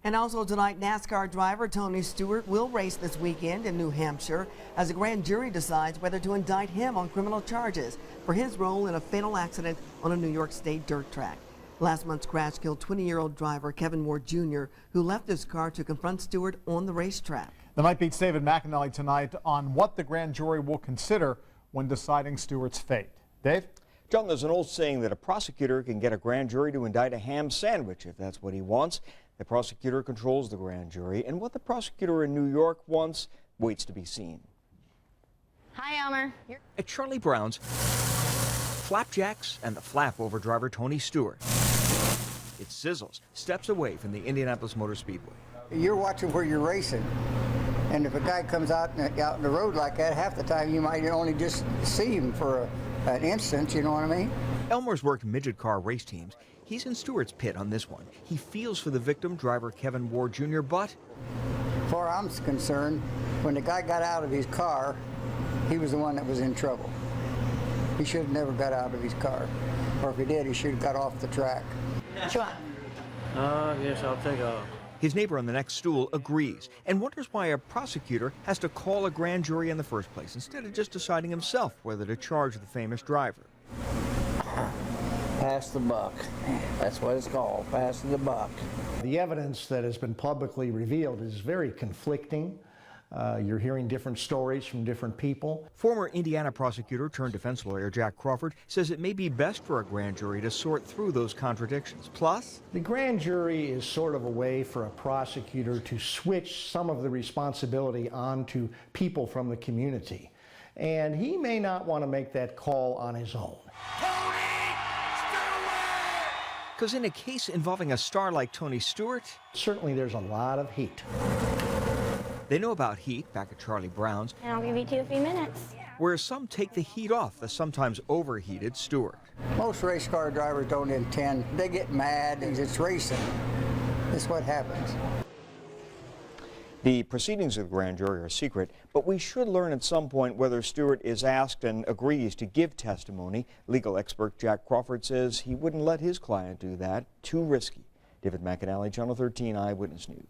And also tonight, NASCAR driver Tony Stewart will race this weekend in New Hampshire as a grand jury decides whether to indict him on criminal charges for his role in a fatal accident on a New York State dirt track. Last month's crash killed 20-year-old driver Kevin Ward Jr., who left his car to confront Stewart on the racetrack. The Night Beat's David McAnally tonight on what the grand jury will consider when deciding Stewart's fate. Dave? John, there's an old saying that a prosecutor can get a grand jury to indict a ham sandwich if that's what he wants. The prosecutor controls the grand jury, and what the prosecutor in New York wants waits to be seen. Hi, Elmer. At Charlie Brown's, flapjacks and the flap over driver Tony Stewart. It sizzles steps away from the Indianapolis Motor Speedway. You're watching where you're racing, and if a guy comes out in the road like that, half the time you might only just see him for an instant, you know what I mean? Elmer's worked midget car race teams. He's in Stewart's pit on this one. He feels for the victim, driver Kevin Ward Jr., but As far as I'm concerned, when the guy got out of his car, he was the one that was in trouble. He should have never got out of his car, or if he did, he should have got off the track. Sure. I guess I'll take off. his neighbor on the next stool agrees and wonders why a prosecutor has to call a grand jury in the first place instead of just deciding himself whether to charge the famous driver. Pass the buck. That's what it's called, passing the buck. The evidence that has been publicly revealed is very conflicting. You're hearing different stories from different people. Former Indiana prosecutor turned defense lawyer Jack Crawford says it may be best for a grand jury to sort through those contradictions. Plus, the grand jury is sort of a way for a prosecutor to switch some of the responsibility onto people from the community. And he may not want to make that call on his own. because in a case involving a star like Tony Stewart, certainly there's a lot of heat. They know about heat back at Charlie Brown's. And I'll give you 2 or 3 minutes. Where some take the heat off the sometimes overheated Stewart. Most race car drivers don't intend. They get mad and it's racing. That's what happens. The proceedings of the grand jury are secret, but we should learn at some point whether Stewart is asked and agrees to give testimony. Legal expert Jack Crawford says he wouldn't let his client do that. Too risky. David McAnally, Channel 13 Eyewitness News.